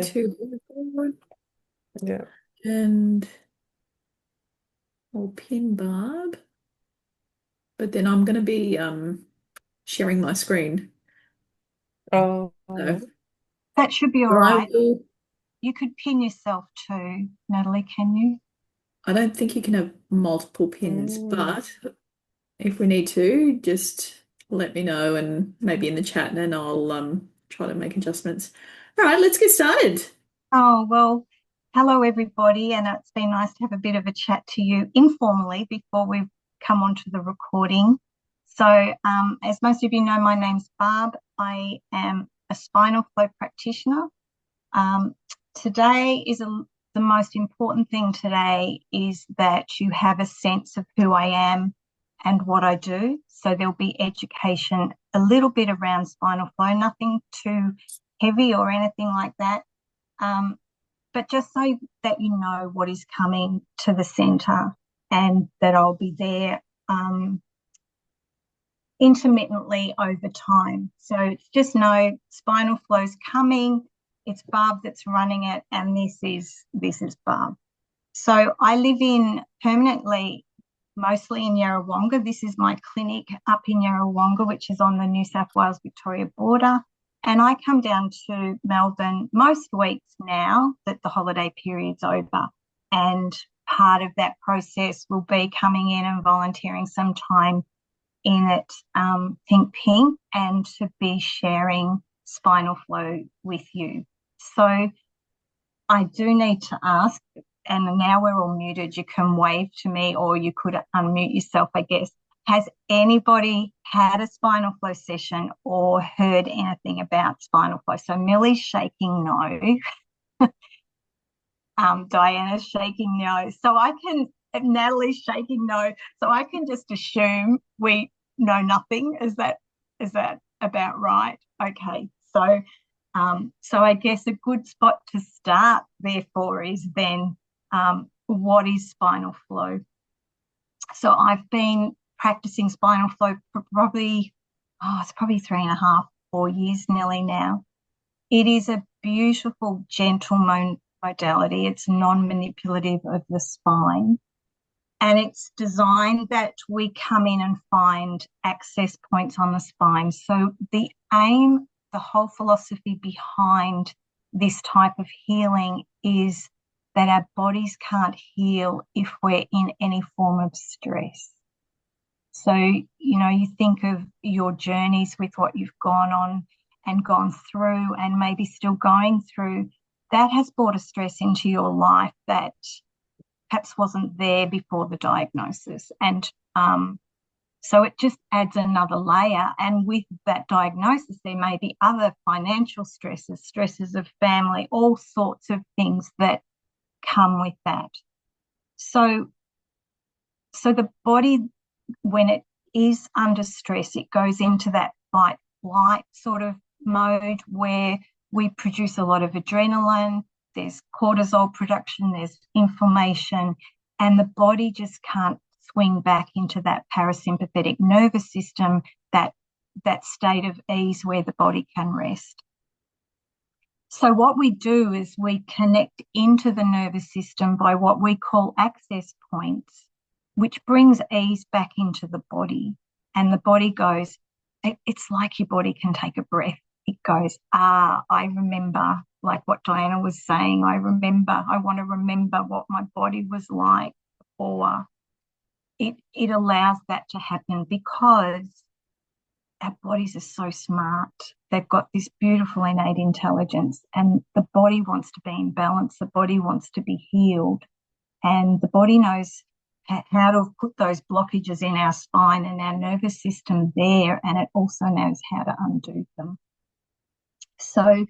to forward Yeah. and I'll pin Barb, but then I'm going to be sharing my screen. Oh, So, That should be all but I right. will, You could pin yourself too, Natalie, can you? I don't think you can have multiple pins, mm. but if we need to, just let me know and maybe in the chat and then I'll try to make adjustments. All right, let's get started. Oh, well, hello everybody, and it's been nice to have a bit of a chat to you informally before we come onto the recording. So, as most of you know, my name's Barb. I am a spinal flow practitioner. Um, today is the most important thing today is that you have a sense of who I am and what I do. So there'll be education a little bit around spinal flow, nothing too heavy or anything like that. But just so that you know what is coming to the centre and that I'll be there intermittently over time. So just know spinal flow's coming. It's Barb that's running it, and this is Barb. So I live in permanently, mostly in Yarrawonga. This is my clinic up in Yarrawonga, which is on the New South Wales Victoria border. And I come down to Melbourne most weeks now that the holiday period's over. And part of that process will be coming in and volunteering some time in at Think Pink and to be sharing spinal flow with you. So I do need to ask, and now we're all muted, you can wave to me or you could unmute yourself, I guess. Has anybody had a spinal flow session or heard anything about spinal flow? So Millie's shaking no. Diana's shaking no. Natalie's shaking no. So I can just assume we know nothing. Is that about right? Okay. So I guess a good spot to start, therefore, is then what is spinal flow? So I've been practicing spinal flow for it's probably 3.5, 4 years nearly now. It is a beautiful, gentle modality. It's non-manipulative of the spine. And it's designed that we come in and find access points on the spine. So the aim, the whole philosophy behind this type of healing is that our bodies can't heal if we're in any form of stress. So, you think of your journeys with what you've gone on and gone through and maybe still going through, that has brought a stress into your life that perhaps wasn't there before the diagnosis. And so it just adds another layer. And with that diagnosis, there may be other financial stresses of family, all sorts of things that come with that. So the body, when it is under stress, it goes into that fight flight sort of mode where we produce a lot of adrenaline, there's cortisol production, there's inflammation, and the body just can't swing back into that parasympathetic nervous system, that state of ease where the body can rest. So what we do is we connect into the nervous system by what we call access points, which brings ease back into the body. And the body goes, it's like your body can take a breath. It goes, I remember, like what Diana was saying, I want to remember what my body was like before. It allows that to happen because our bodies are so smart. They've got this beautiful innate intelligence, and the body wants to be in balance. The body wants to be healed, and the body knows how to put those blockages in our spine and our nervous system there, and it also knows how to undo them. So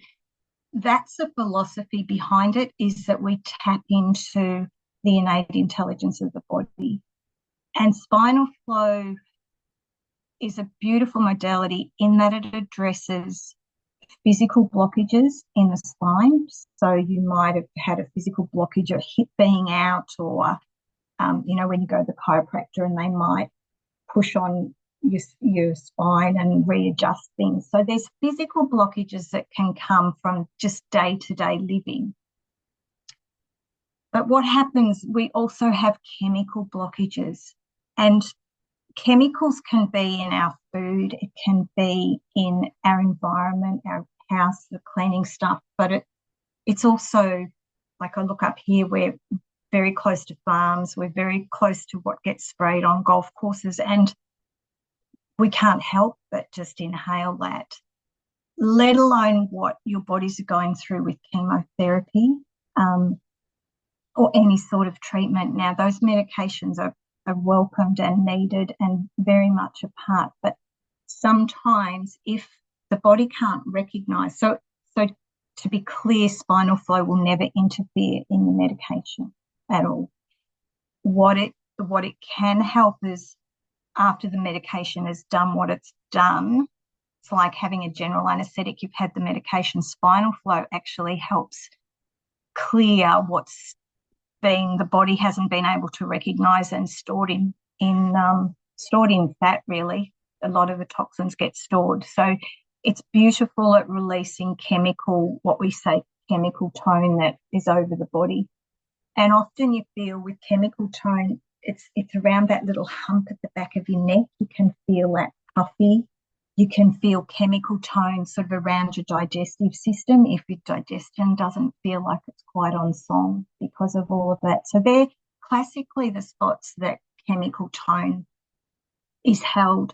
that's the philosophy behind it, is that we tap into the innate intelligence of the body. And spinal flow is a beautiful modality in that it addresses physical blockages in the spine. So you might have had a physical blockage, or hip being out, or when you go to the chiropractor and they might push on your spine and readjust things. So there's physical blockages that can come from just day-to-day living. But what happens, we also have chemical blockages, and chemicals can be in our food, it can be in our environment, our house, the cleaning stuff, but it's also, like I look up here, we're very close to farms, we're very close to what gets sprayed on golf courses, and we can't help but just inhale that, let alone what your bodies are going through with chemotherapy or any sort of treatment. Now, those medications are welcomed and needed and very much a part, but sometimes if the body can't recognize, so to be clear, spinal flow will never interfere in the medication at all. What it can help is, after the medication has done what it's done, it's like having a general anesthetic. You've had the medication, spinal flow actually helps clear what's been, the body hasn't been able to recognize and stored in fat, really. A lot of the toxins get stored. So it's beautiful at releasing chemical, what we say, chemical tone that is over the body. And often you feel with chemical tone, it's around that little hump at the back of your neck. You can feel that puffy. You can feel chemical tone sort of around your digestive system if your digestion doesn't feel like it's quite on song because of all of that. So they're classically the spots that chemical tone is held.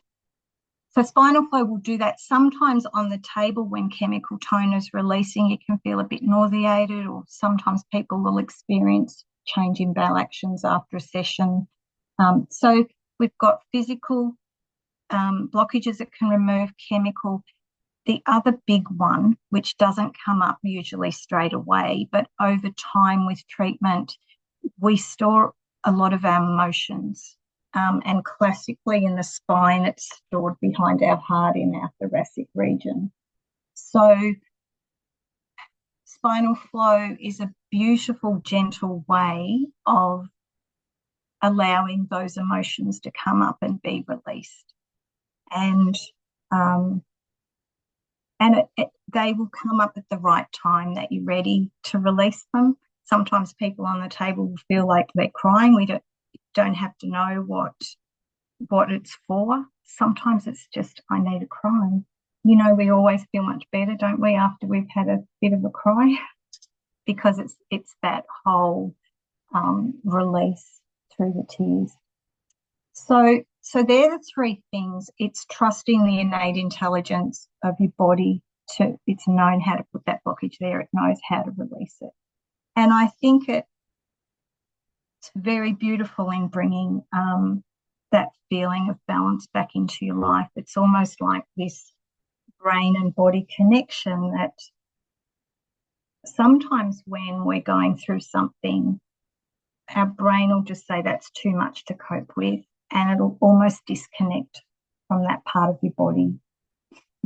So spinal flow will do that. Sometimes on the table when chemical tone is releasing, you can feel a bit nauseated, or sometimes people will experience change in bowel actions after a session. So we've got physical blockages that can remove, chemical. The other big one, which doesn't come up usually straight away, but over time with treatment, we store a lot of our emotions. And classically in the spine, it's stored behind our heart in our thoracic region. So spinal flow is a beautiful, gentle way of allowing those emotions to come up and be released. And they will come up at the right time that you're ready to release them. Sometimes people on the table will feel like they're crying. We don't have to know what it's for. Sometimes it's just, I need a cry. You know, we always feel much better, don't we, after we've had a bit of a cry, because it's that whole release through the tears. So they're the three things. It's trusting the innate intelligence of your body. It's known how to put that blockage there. It knows how to release it. And I think it's very beautiful in bringing that feeling of balance back into your life. It's almost like this brain and body connection that sometimes when we're going through something, our brain will just say that's too much to cope with, and it'll almost disconnect from that part of your body.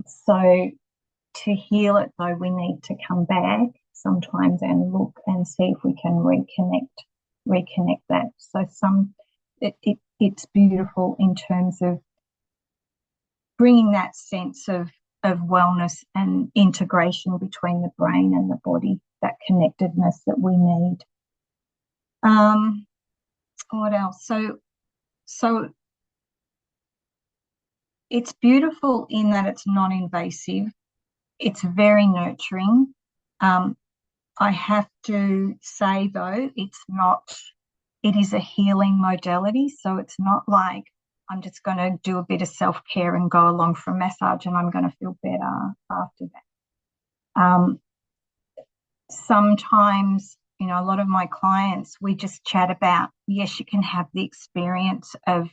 So to heal it, though, we need to come back sometimes and look and see if we can reconnect that. So it's beautiful in terms of bringing that sense of wellness and integration between the brain and the body, that connectedness that we need. What else? So it's beautiful in that it's non-invasive. It's very nurturing. I have to say, though, it is a healing modality. So it's not like I'm just going to do a bit of self-care and go along for a massage and I'm going to feel better after that. Sometimes, you know, a lot of my clients, we just chat about, yes, you can have the experience of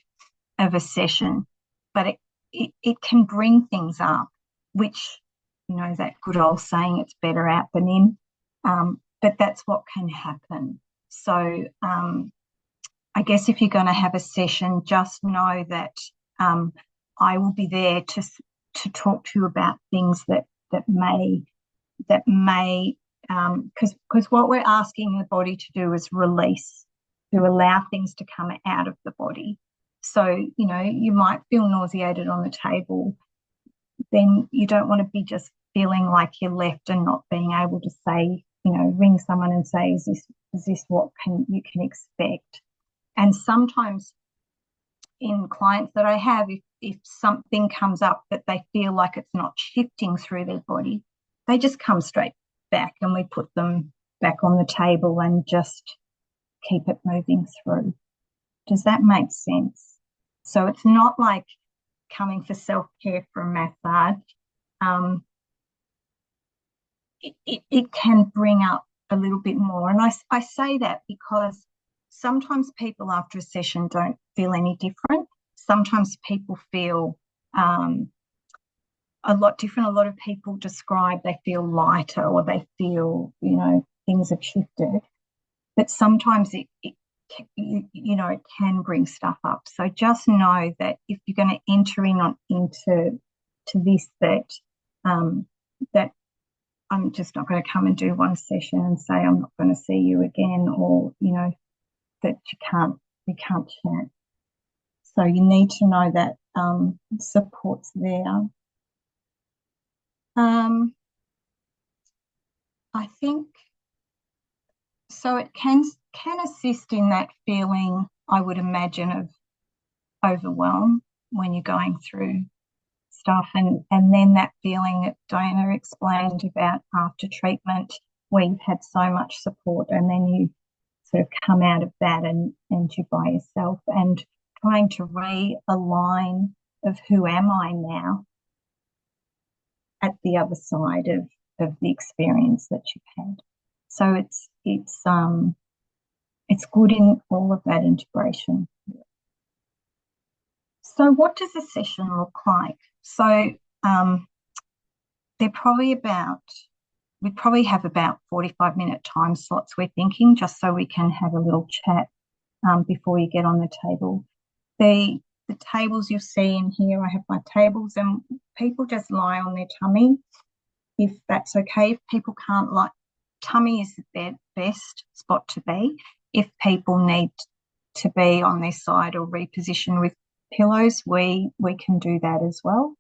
a session, but it can bring things up, which, you know, that good old saying, it's better out than in, but that's what can happen. So I guess if you're going to have a session, just know that I will be there to talk to you about things that may because what we're asking the body to do is release, to allow things to come out of the body. So, you know, you might feel nauseated on the table. Then you don't want to be just feeling like you're left and not being able to say, you know, ring someone and say, is this what you can expect? And sometimes in clients that I have, if something comes up that they feel like it's not shifting through their body, they just come straight back and we put them back on the table and just keep it moving through. Does that make sense? So it's not like coming for self-care for a massage. It can bring up a little bit more. And I say that because sometimes people after a session don't feel any different. Sometimes people feel a lot different. A lot of people describe they feel lighter or they feel, you know, things have shifted. But sometimes it can bring stuff up. So just know that if you're going to enter into this, that I'm just not going to come and do one session and say I'm not going to see you again, or, you know, that we can't chat. So you need to know that support's there. I think so. It can assist in that feeling, I would imagine, of overwhelm when you're going through stuff, and then that feeling that Diana explained about after treatment, where you've had so much support and then you sort of come out of that and you're by yourself and trying to realign of who am I now at the other side of the experience that you've had. So it's good in all of that integration. So what does a session look like? So we probably have about 45-minute time slots, we're thinking, just so we can have a little chat before you get on the table. The tables you'll see in here, I have my tables, and people just lie on their tummy, if that's okay. If people can't lie, tummy is their best spot to be. If people need to be on their side or reposition with pillows, we can do that as well.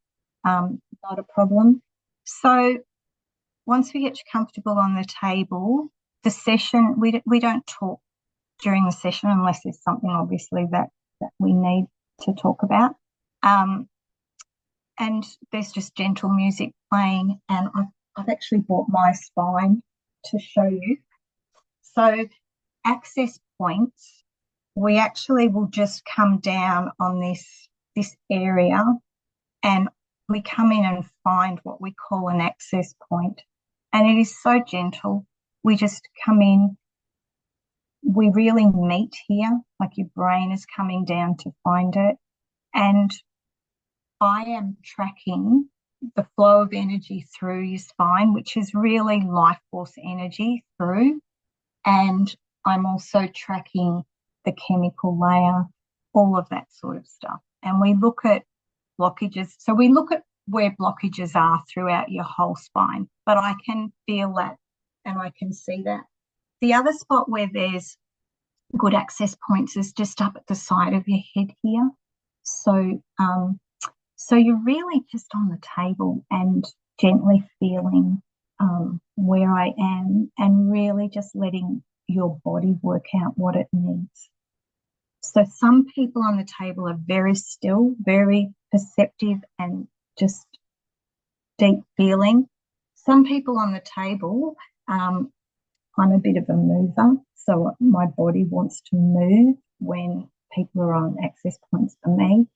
Not a problem. So once we get you comfortable on the table, the session, we don't talk during the session unless there's something obviously that we need to talk about. And there's just gentle music playing, and I've actually brought my spine to show you. So access points, we actually will just come down on this area, and we come in and find what we call an access point. And it is so gentle. We just come in, we really meet here, like your brain is coming down to find it. And I am tracking the flow of energy through your spine, which is really life force energy through. And I'm also tracking the chemical layer, all of that sort of stuff. And we look at blockages. So we look at where blockages are throughout your whole spine, but I can feel that and I can see that. The other spot where there's good access points is just up at the side of your head here. So you're really just on the table and gently feeling where I am, and really just letting your body work out what it needs. So some people on the table are very still, very perceptive, and just deep feeling. Some people on the table, I'm a bit of a mover, so my body wants to move when people are on access points for me.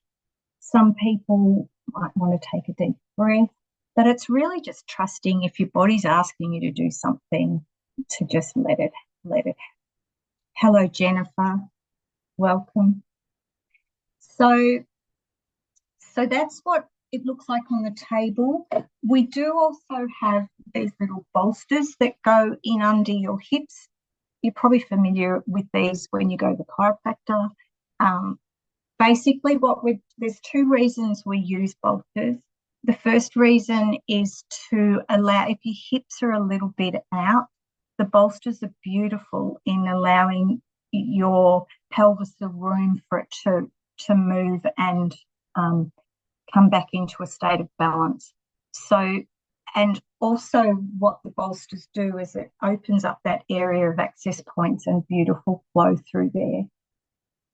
Some people might want to take a deep breath, but it's really just trusting if your body's asking you to do something, to just let it. Hello, Jennifer. Welcome. So that's what it looks like on the table. We do also have these little bolsters that go in under your hips. You're probably familiar with these when you go to the chiropractor. Basically, there's two reasons we use bolsters. The first reason is to allow, if your hips are a little bit out, the bolsters are beautiful in allowing your pelvis the room for it to move and come back into a state of balance. So, and also what the bolsters do is it opens up that area of access points and beautiful flow through there.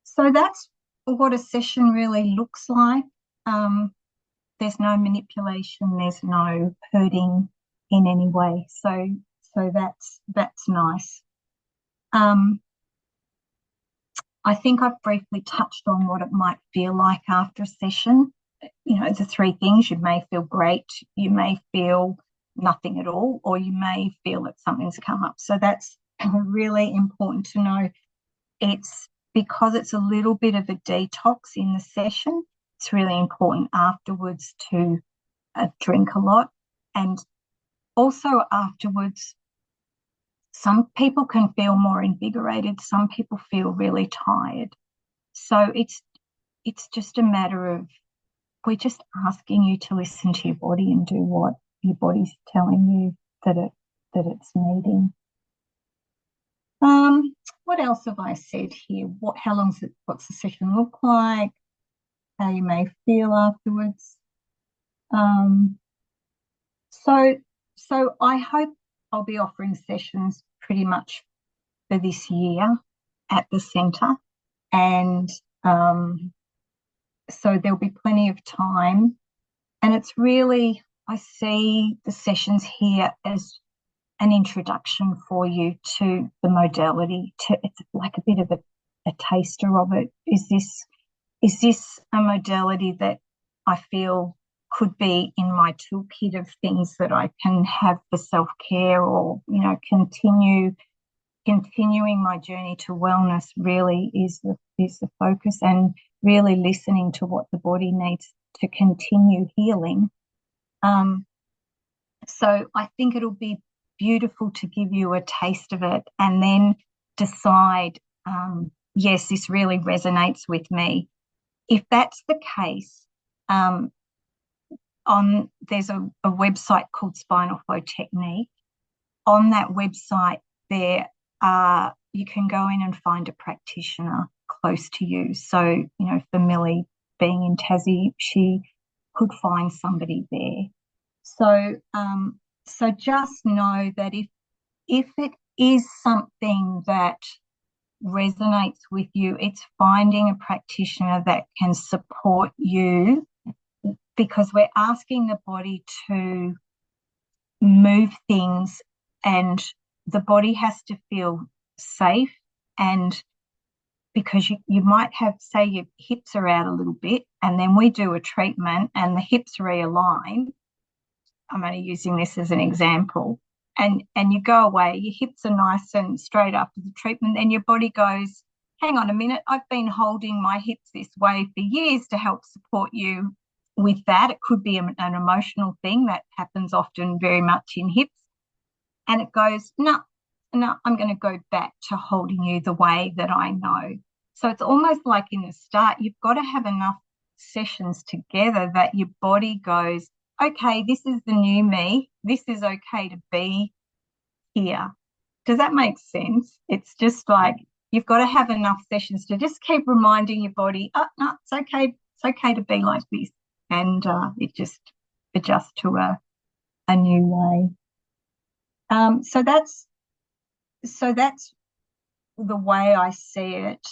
So that's what a session really looks like. There's no manipulation, there's no hurting in any way. So that's nice. I think I've briefly touched on what it might feel like after a session. You know, the three things: you may feel great, you may feel nothing at all, or you may feel that something's come up. So that's really important to know. It's because it's a little bit of a detox in the session. It's really important afterwards to drink a lot. And also afterwards, some people can feel more invigorated, some people feel really tired. So it's just a matter of, we're just asking you to listen to your body and do what your body's telling you that it's needing. What else have I said here? What's the session look like? How you may feel afterwards. So I hope I'll be offering sessions pretty much for this year at the centre, and so there'll be plenty of time. And it's really, I see the sessions here as an introduction for you to the modality. It's like a bit of a taster of it. Is this a modality that I feel could be in my toolkit of things that I can have for self-care, or, you know, continuing my journey to wellness really is the focus, and really listening to what the body needs to continue healing. So I think it'll be beautiful to give you a taste of it and then decide, yes, this really resonates with me. If that's the case, there's a website called Spinal Flow Technique. On that website, you can go in and find a practitioner close to you. So, you know, for Millie being in Tassie, she could find somebody there. So just know that if it is something that resonates with you, it's finding a practitioner that can support you, because we're asking the body to move things, and the body has to feel safe. And because you might have, say, your hips are out a little bit, and then we do a treatment and the hips realign. I'm only using this as an example. And you go away, your hips are nice and straight after the treatment, and your body goes, hang on a minute, I've been holding my hips this way for years to help support you with that. It could be an emotional thing that happens often very much in hips. And it goes, no, I'm going to go back to holding you the way that I know. So it's almost like in the start, you've got to have enough sessions together that your body goes, okay, this is the new me. This is okay to be here. Does that make sense? It's just like you've got to have enough sessions to just keep reminding your body, oh, no, it's okay. It's okay to be like this. And it just adjusts to a new way. So that's the way I see it,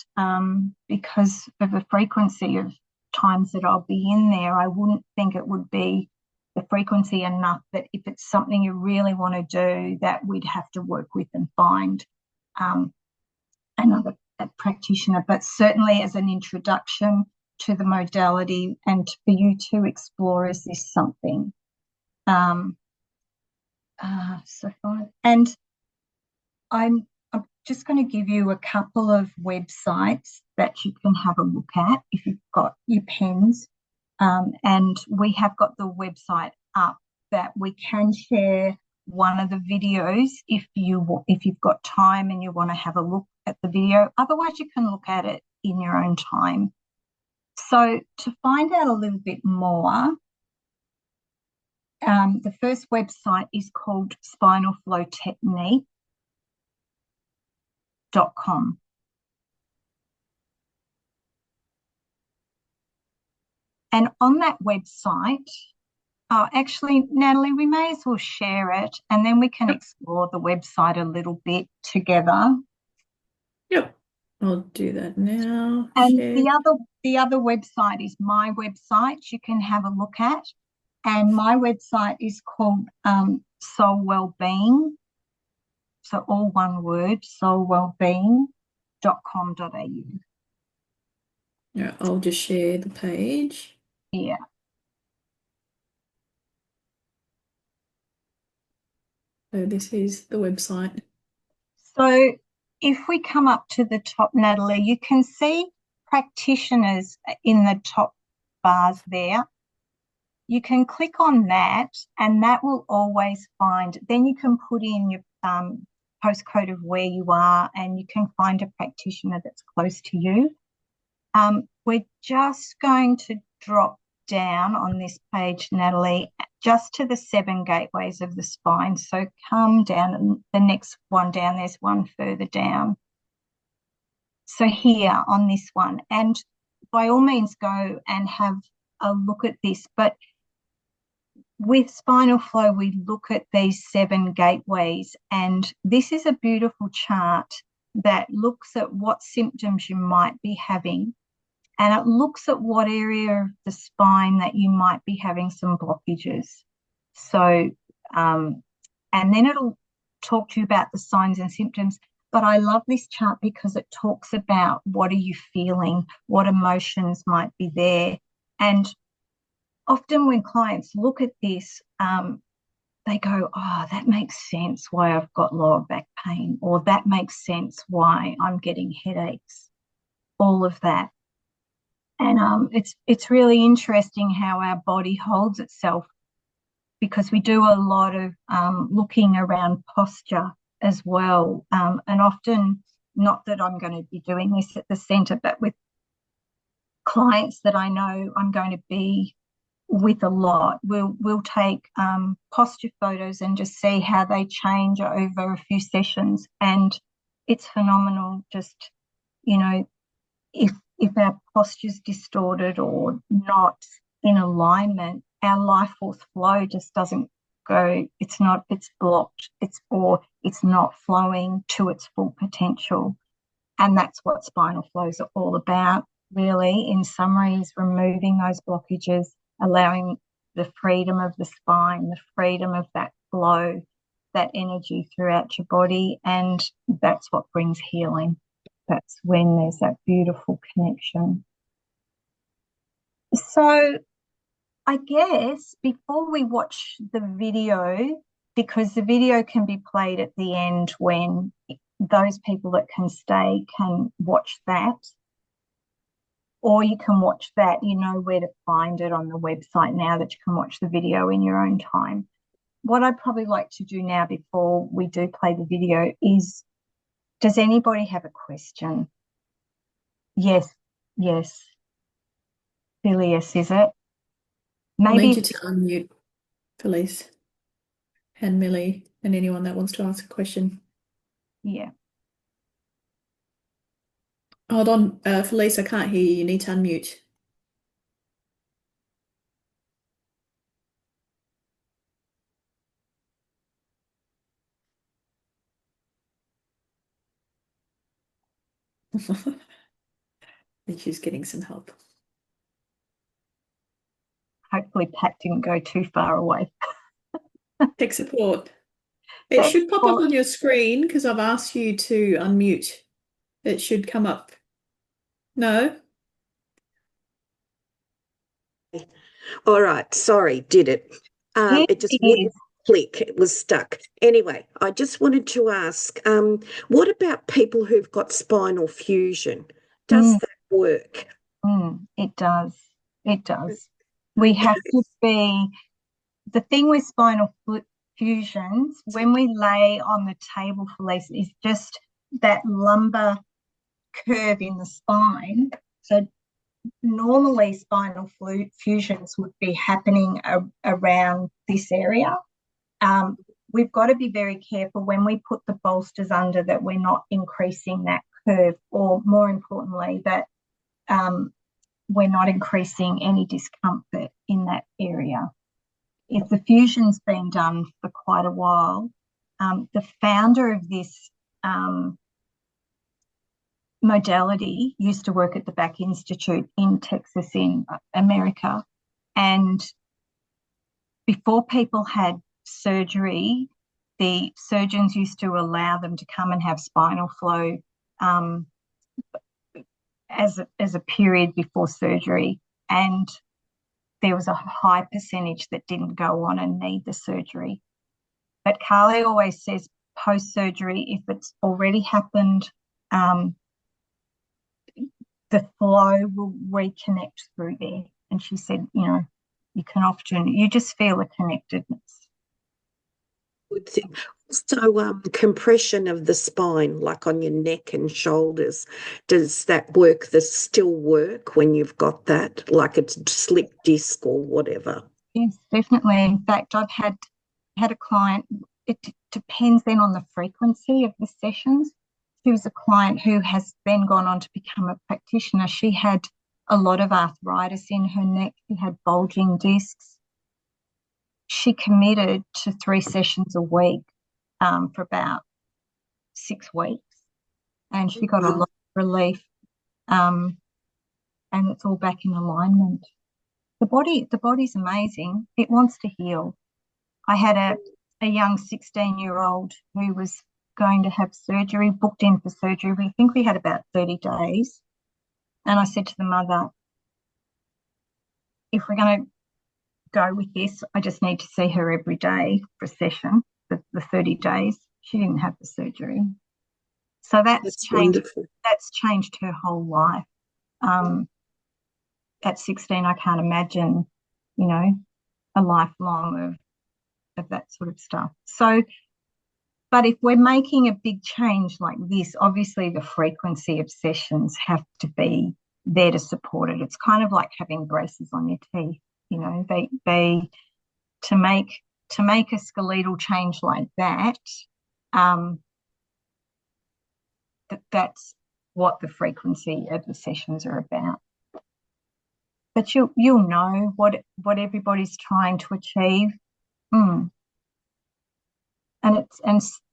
because of the frequency of times that I'll be in there. I wouldn't think it would be the frequency enough that if it's something you really want to do, that we'd have to work with and find another practitioner. But certainly as an introduction to the modality and for you to explore, is this something? So far. And I'm just going to give you a couple of websites that you can have a look at if you've got your pens. And we have got the website up that we can share one of the videos if you've got time and you want to have a look at the video. Otherwise, you can look at it in your own time. So to find out a little bit more, the first website is called spinalflowtechnique.com. And on that website, actually, Natalie, we may as well share it and then we can explore the website a little bit together. Yep. I'll do that now. And Share. the other website is my website you can have a look at. And my website is called Soul Wellbeing. So all one word, soulwellbeing.com.au. Yeah, I'll just share the page. Yeah. So this is the website. So if we come up to the top, Natalie, you can see practitioners in the top bars there. You can click on that and that will always find, then you can put in your postcode of where you are and you can find a practitioner that's close to you. We're just going to drop down on this page, Natalie, just to the 7 gateways of the spine. So come down, and the next one down, there's one further down. So here on this one, and by all means go and have a look at this. But with Spinal Flow, we look at these 7 gateways, and this is a beautiful chart that looks at what symptoms you might be having. And it looks at what area of the spine that you might be having some blockages. So, and then it'll talk to you about the signs and symptoms. But I love this chart because it talks about what are you feeling, what emotions might be there. And often when clients look at this, they go, oh, that makes sense why I've got lower back pain, or that makes sense why I'm getting headaches, all of that. And it's really interesting how our body holds itself, because we do a lot of looking around posture as well. And often, not that I'm going to be doing this at the centre, but with clients that I know I'm going to be with a lot, we'll take posture photos and just see how they change over a few sessions. And it's phenomenal. Just, you know, if our posture's distorted or not in alignment, our life force flow just doesn't go, it's blocked, it's not flowing to its full potential. And that's what spinal flows are all about, really. In summary, is removing those blockages, allowing the freedom of the spine, the freedom of that flow, that energy throughout your body. And that's what brings healing. That's when there's that beautiful connection. So I guess before we watch the video, because the video can be played at the end when those people that can stay can watch that, or you can watch that, you know where to find it on the website now that you can watch the video in your own time. What I'd probably like to do now before we do play the video is, does anybody have a question? Yes, yes. Filius, is it? I'll need Maybe, you to unmute, Felice and Millie, and anyone that wants to ask a question. yeah. Hold on, Felice, I can't hear you. You need to unmute. I think she's getting some help. Hopefully Pat didn't go too far away. Tech support. It should pop up on your screen because I've asked you to unmute. It should come up. No? All right, sorry, did it? It just wouldn't click. It was stuck. Anyway, I just wanted to ask, what about people who've got spinal fusion? Does that work? It does. It does. We have to be, the thing with spinal fusions, when we lay on the table, Felice, is just that lumbar curve in the spine. So normally spinal fusions would be happening around this area. We've got to be very careful when we put the bolsters under that we're not increasing that curve, or more importantly, that we're not increasing any discomfort in that area. If the fusion's been done for quite a while, the founder of this modality used to work at the Back Institute in Texas in America. And before people had surgery, the surgeons used to allow them to come and have spinal flow as a period before surgery. And there was a high percentage that didn't go on and need the surgery. But Carly always says post-surgery, if it's already happened, the flow will reconnect through there. And she said, you know, you can often, you just feel a connectedness. So, compression of the spine, like on your neck and shoulders, does that work? Does still work when you've got that, like it's slip disc or whatever? Yes, definitely. In fact, I've had a client, it depends then on the frequency of the sessions. She was a client who has then gone on to become a practitioner. She had a lot of arthritis in her neck. She had bulging discs. She committed to 3 sessions a week for about 6 weeks, and she got a lot of relief, and it's all back in alignment. The body's amazing. It wants to heal. I had a young 16-year-old who was going to have surgery, booked in for surgery. We think we had about 30 days. And I said to the mother, if we're going to go with this, I just need to see her every day for a session for the 30 days. She didn't have the surgery. So that's changed. Wonderful. That's changed her whole life. At 16, I can't imagine, you know, a lifelong of that sort of stuff. So, but if we're making a big change like this, obviously the frequency of sessions have to be there to support it. It's kind of like having braces on your teeth. You know, they to make a skeletal change like that, that's what the frequency of the sessions are about. But you'll know what everybody's trying to achieve. And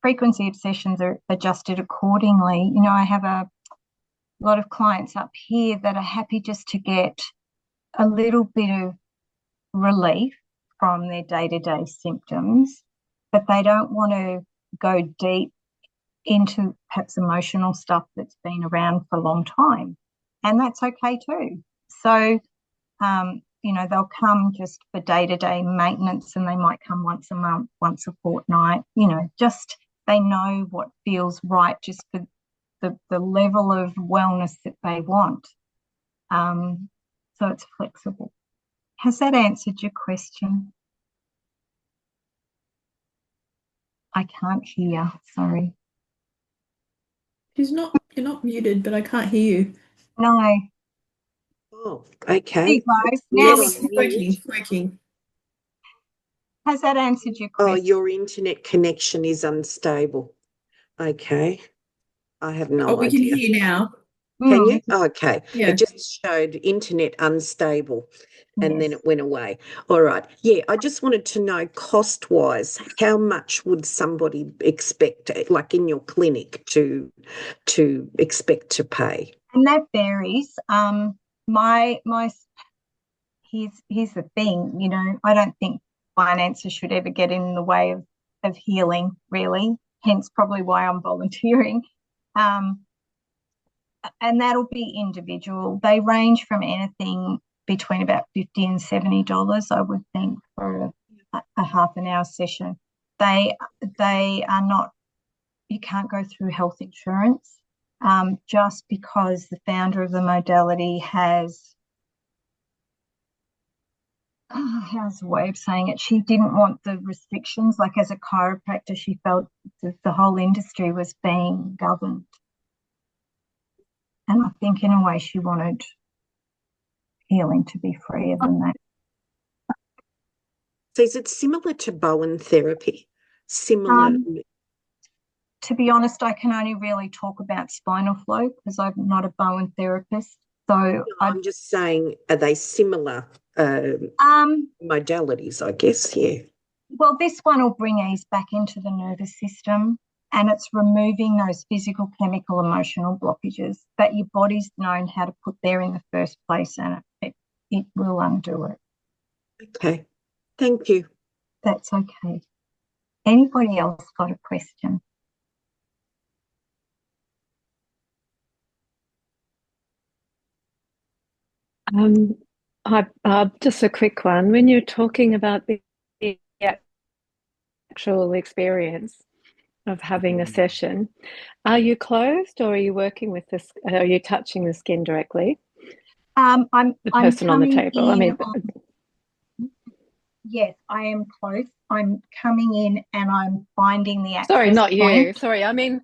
frequency of sessions are adjusted accordingly. You know, I have a lot of clients up here that are happy just to get a little bit of relief from their day-to-day symptoms, but they don't want to go deep into perhaps emotional stuff that's been around for a long time. And that's okay too. So, you know, they'll come just for day-to-day maintenance, and they might come once a month, once a fortnight, you know, just they know what feels right just for the level of wellness that they want. So it's flexible. Has that answered your question? I can't hear, sorry. You're not muted, but I can't hear you. No. Oh, okay. There you go. Now Yes, working. Has that answered your question? Oh, your internet connection is unstable. Okay. I have no We can idea. hear you now. Can you? Okay. Yeah. It just showed internet unstable and then Yes. it went away. All right. Yeah, I just wanted to know cost-wise, how much would somebody expect, like in your clinic, to expect to pay? And that varies. Here's the thing, you know, I don't think finances should ever get in the way of healing, really. Hence probably why I'm volunteering. And that'll be individual. They range from anything between about $50 and $70, I would think, for a half an hour session. They are not, you can't go through health insurance, just because the founder of the modality has, how's the way of saying it? She didn't want the restrictions. Like as a chiropractor, she felt the whole industry was being governed. And I think in a way she wanted healing to be freer than that. So is it similar to Bowen therapy? Similar? To be honest, I can only really talk about spinal flow because I'm not a Bowen therapist. So I'm just saying, are they similar modalities, I guess? Yeah. well, this one will bring ease back into the nervous system, and it's removing those physical, chemical, emotional blockages that your body's known how to put there in the first place, and it will undo it. Okay. Thank you. That's okay. Anybody else got a question? Just a quick one. When you're talking about the actual experience of having a session, are you closed or are you working with this? Are you touching the skin directly? I'm The person on the coming table. I in. mean, Yes, I am close. I'm coming in and I'm finding the sorry, access not you. point. Sorry, I mean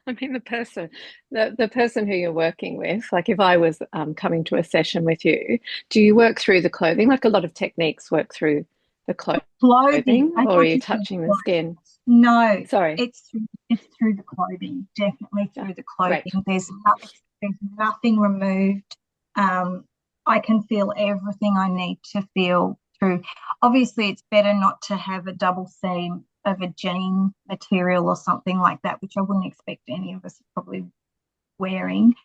the person, the person who you're working with. Like if I was coming to a session with you, do you work through the clothing? Like a lot of techniques work through the Clothing. clothing, I or are thought you you said touching the clothes. skin? No, Sorry. it's through the clothing. Definitely Yeah, through the great. clothing. There's nothing removed. I can feel everything I need to feel through. Obviously, it's better not to have a double seam of a jean material or something like that, which I wouldn't expect any of us probably wearing.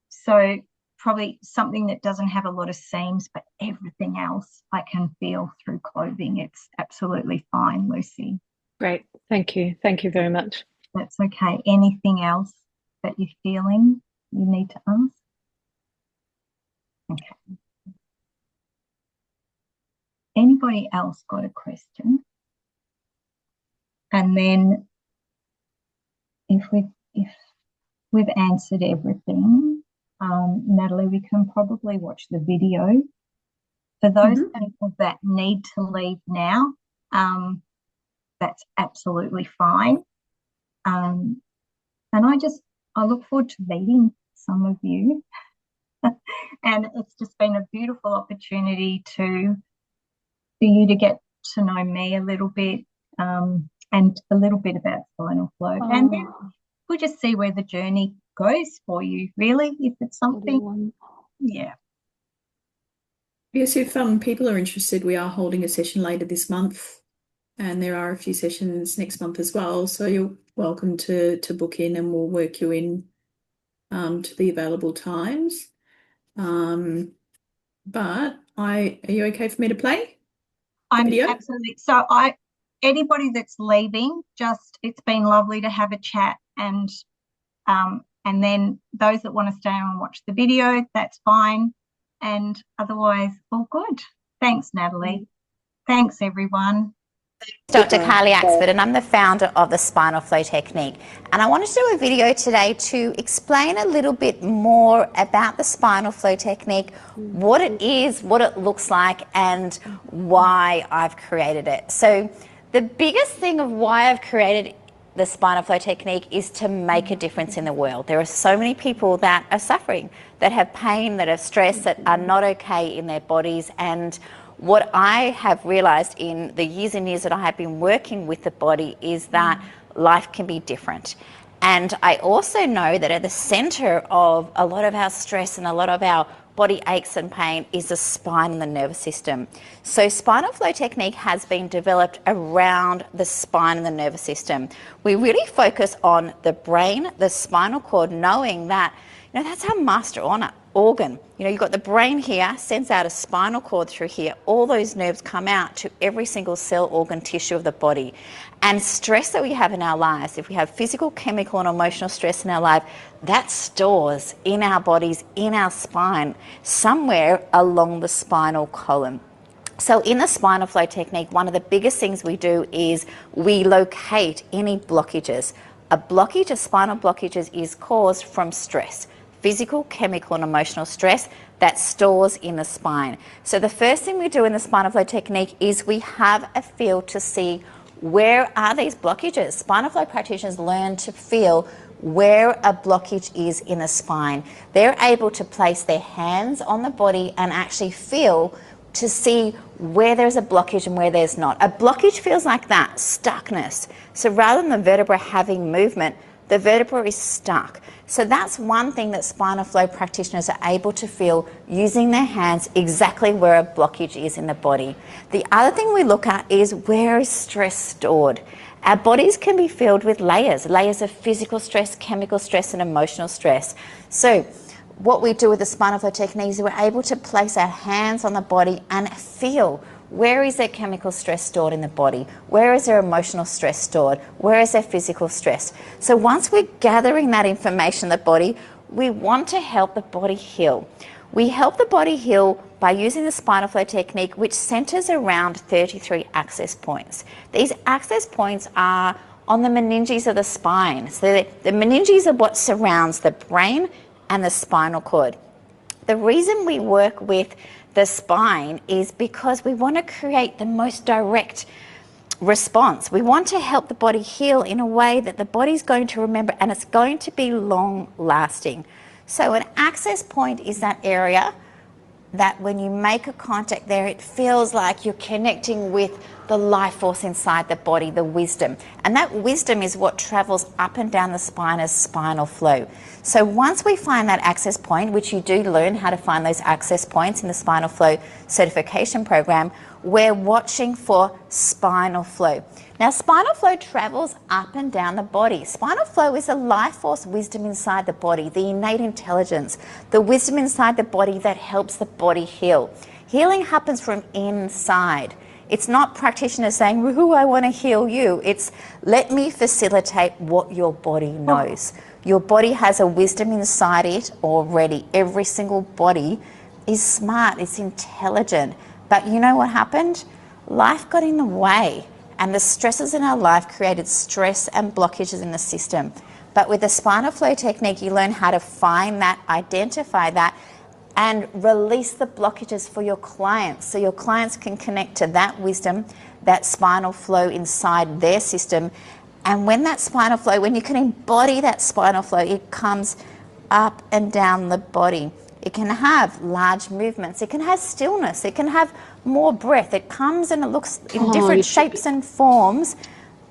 So probably something that doesn't have a lot of seams, but everything else I can feel through clothing. It's absolutely fine, Lucy. Great. Thank you. Thank you very much. That's okay. Anything else that you're feeling you need to ask? Okay. Anybody else got a question? And then if we've answered everything, Natalie, we can probably watch the video. For those people that need to leave now, that's absolutely fine. And I look forward to meeting some of you. And it's just been a beautiful opportunity for you to get to know me a little bit, and a little bit about spinal flow. Oh. And then we'll just see where the journey goes for you, really, if it's something. Yeah. Yes, if people are interested, we are holding a session later this month, and there are a few sessions next month as well. So you're welcome to book in, and we'll work you in to the available times. But are you okay for me to play the I'm video? absolutely. So anybody that's leaving, it's been lovely to have a chat, and then those that want to stay on and watch the video, that's fine. And otherwise, all good. Thanks, Natalie. Thanks, everyone. Dr. Kylie Axford, and I'm the founder of the Spinal Flow Technique. And I wanted to do a video today to explain a little bit more about the Spinal Flow Technique, what it is, what it looks like, and why I've created it. So the biggest thing of why I've created the Spinal Flow Technique is to make a difference in the world. There are so many people that are suffering, that have pain, that have stress, that are not okay in their bodies. And what I have realized in the years and years that I have been working with the body is that life can be different. And I also know that at the center of a lot of our stress and a lot of our body aches and pain is the spine and the nervous system. So Spinal Flow Technique has been developed around the spine and the nervous system. We really focus on the brain, the spinal cord, knowing that that's our master organ. You've got the brain here, sends out a spinal cord through here. All those nerves come out to every single cell, organ, tissue of the body. And stress that we have in our lives, if we have physical, chemical, and emotional stress in our life, that stores in our bodies, in our spine, somewhere along the spinal column. So in the Spinal Flow Technique, one of the biggest things we do is we locate any blockages. A spinal blockages is caused from stress. Physical, chemical, and emotional stress that stores in the spine. So the first thing we do in the Spinal Flow Technique is we have a feel to see where are these blockages. Spinal Flow practitioners learn to feel where a blockage is in the spine. They're able to place their hands on the body and actually feel to see where there's a blockage and where there's not. A blockage feels like that, stuckness. So rather than the vertebra having movement, The vertebra is stuck. So that's one thing that spinal flow practitioners are able to feel using their hands exactly where a blockage is in the body. The other thing we look at is where is stress stored. Our bodies can be filled with layers of physical stress, chemical stress, and emotional stress. So what we do with the spinal flow technique is we're able to place our hands on the body and feel where is there chemical stress stored in the body, where is there emotional stress stored, where is there physical stress. So once we're gathering that information in the body, we want to help the body heal. We help the body heal by using the spinal flow technique, which centers around 33 access points. These access points are on the meninges of the spine. So the meninges are what surrounds the brain and the spinal cord. The reason we work with the spine is because we want to create the most direct response. We want to help the body heal in a way that the body's going to remember, and it's going to be long lasting. So an access point is that area that when you make a contact there, it feels like you're connecting with the life force inside the body, the wisdom. And that wisdom is what travels up and down the spine as spinal flow. So once we find that access point, which you do learn how to find those access points in the spinal flow certification program, we're watching for spinal flow. Now, spinal flow travels up and down the body. Spinal flow is a life force wisdom inside the body, the innate intelligence, the wisdom inside the body that helps the body heal. Healing happens from inside. It's not practitioners saying, woohoo, I want to heal you. It's let me facilitate what your body knows. Your body has a wisdom inside it already. Every single body is smart, it's intelligent. But you know what happened? Life got in the way, and the stresses in our life created stress and blockages in the system. But with the spinal flow technique, you learn how to find that, identify that, and release the blockages for your clients. So your clients can connect to that wisdom, that spinal flow inside their system. And when that spinal flow, when you can embody that spinal flow, it comes up and down the body. It can have large movements. It can have stillness. It can have more breath. It comes and it looks in different shapes and forms.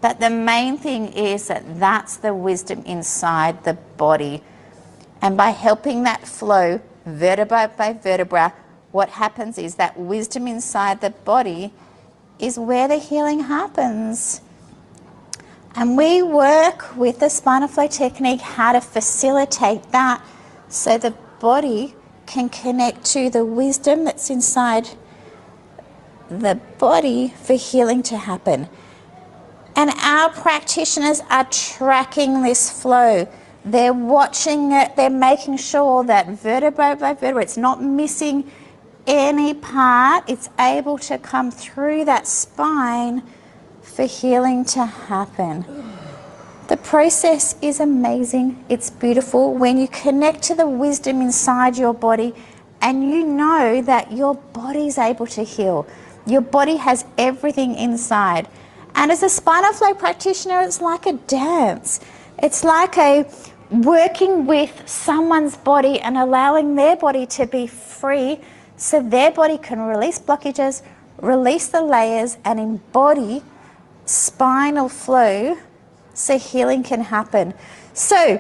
But the main thing is that that's the wisdom inside the body. And by helping that flow, vertebra by vertebra, what happens is that wisdom inside the body is where the healing happens. And we work with the spinal flow technique how to facilitate that so the body can connect to the wisdom that's inside the body for healing to happen. And our practitioners are tracking this flow. They're watching it, they're making sure that vertebra by vertebra, it's not missing any part, it's able to come through that spine for healing to happen. The process is amazing, it's beautiful. When you connect to the wisdom inside your body and you know that your body's able to heal, your body has everything inside. And as a spinal flow practitioner, it's like a dance. It's like a working with someone's body and allowing their body to be free so their body can release blockages, release the layers, and embody spinal flow so healing can happen. So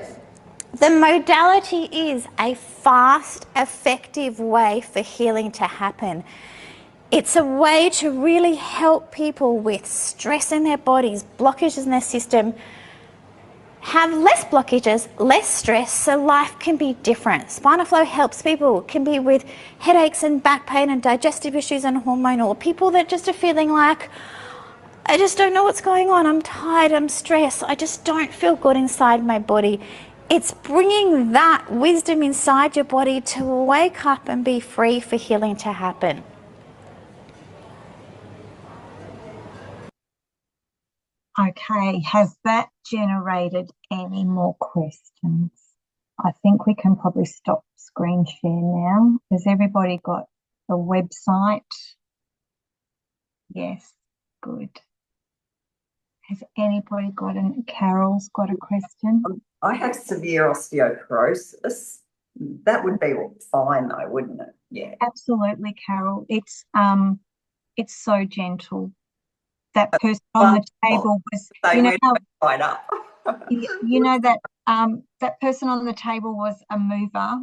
the modality is a fast, effective way for healing to happen. It's a way to really help people with stress in their bodies, blockages in their system, have less blockages, less stress, so life can be different. Spinal flow helps people, can be with headaches and back pain and digestive issues and hormonal, or people that just are feeling like, I just don't know what's going on, I'm tired, I'm stressed, I just don't feel good inside my body. It's bringing that wisdom inside your body to wake up and be free for healing to happen. Okay, has that generated any more questions? I think we can probably stop screen share now. Has everybody got a website? Yes, good. Has anybody got Carol's got a question? I have severe osteoporosis. That would be fine though, wouldn't it? Yeah. Absolutely, Carol. It's so gentle. That person on the table was, They you know went how right up. You know that that person on the table was a mover.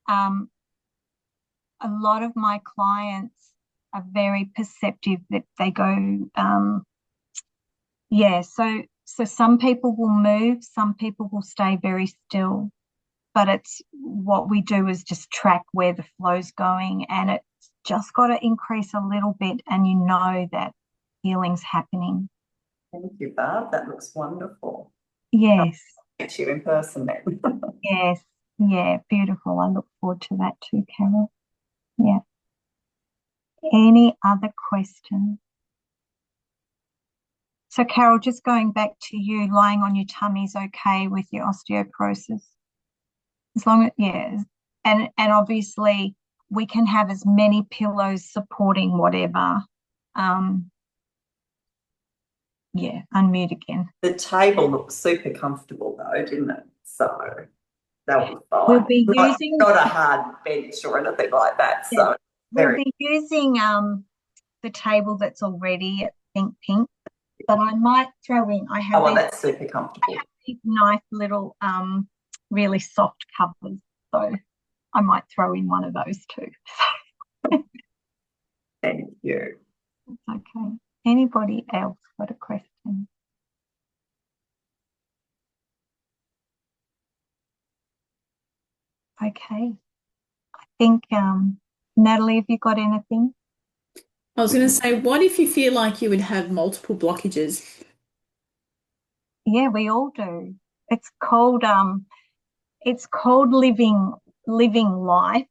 A lot of my clients are very perceptive that they go, yeah, so some people will move, some people will stay very still, but it's what we do is just track where the flow's going, and it's just got to increase a little bit, and you know that healing's happening. Thank you, Barb. That looks wonderful. Yes. I'll meet you in person then. Yes. Yeah, beautiful. I look forward to that too, Carol. Yeah. Any other questions? So, Carol, just going back to you, lying on your tummy is okay with your osteoporosis? As long as, yeah. And obviously we can have as many pillows supporting whatever. Yeah, unmute again. The table looks super comfortable though, didn't it? So that was fine. We'll be using not a hard bench or anything like that. So we'll be using the table that's already at pink, but I might throw in. I have that's super comfortable. I have these nice little really soft covers, so I might throw in one of those too. Thank you. Okay. Anybody else got a question? Okay. I think, Natalie, have you got anything? I was going to say, what if you feel like you would have multiple blockages? Yeah, we all do. It's called living life.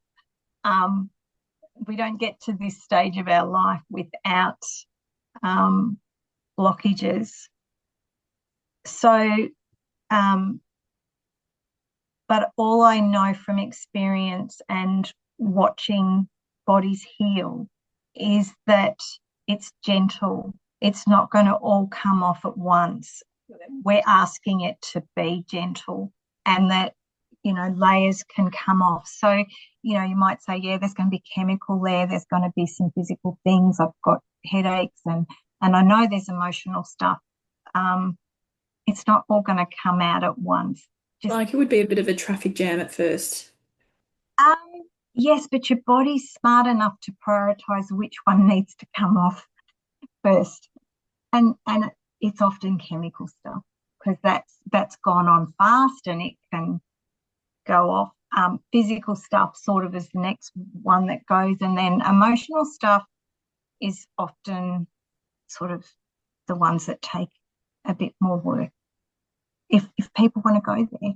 We don't get to this stage of our life without blockages. So, but all I know from experience and watching bodies heal is that it's gentle. It's not going to all come off at once. We're asking it to be gentle, and that, you know, layers can come off. So, you know, you might say, yeah, there's going to be chemical there. There's going to be some physical things. I've got headaches and I know there's emotional stuff. It's not all going to come out at once. Like it would be a bit of a traffic jam at first. Yes, but your body's smart enough to prioritize which one needs to come off first. And it's often chemical stuff, because that's gone on fast and it can go off. Physical stuff sort of is the next one that goes, and then emotional stuff is often sort of the ones that take a bit more work. If people want to go there,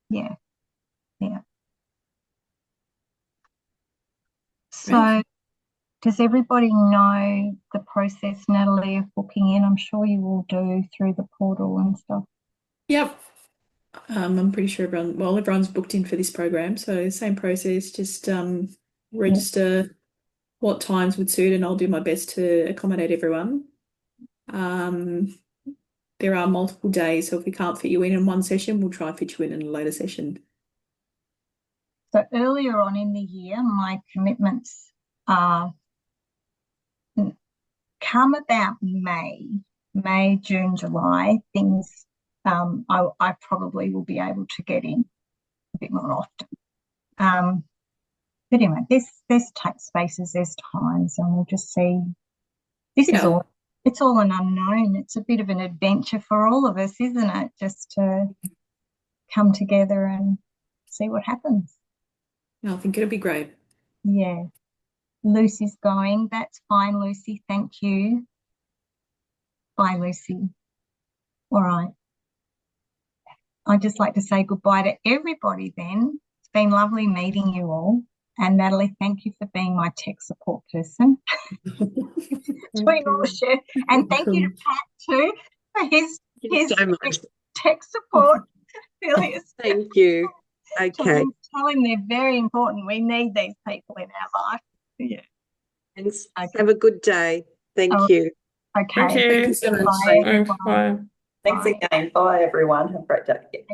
yeah. So, does everybody know the process, Natalie, of booking in? I'm sure you all do through the portal and stuff. Yep. I'm pretty sure everyone's booked in for this program. So same process, just register what times would suit, and I'll do my best to accommodate everyone. There are multiple days, so if we can't fit you in one session, we'll try and fit you in a later session. So earlier on in the year, my commitments come about May, June, July. Things I probably will be able to get in a bit more often. But anyway, there's spaces, there's times, and we'll just see. This is all. It's all an unknown. It's a bit of an adventure for all of us, isn't it? Just to come together and see what happens. I think it'll be great. Yeah. Lucy's going. That's fine, Lucy. Thank you. Bye, Lucy. All right. I'd just like to say goodbye to everybody then. It's been lovely meeting you all. And Natalie, thank you for being my tech support person. Between all share. And thank you to Pat too for his tech support. Thank you. Okay. Tell him they're very important. We need these people in our life. Yeah. Thanks. Okay. Have a good day. Thank you. Okay. Thank you so much. Bye, everyone. Bye. Thanks again. Bye, everyone. Have a great day.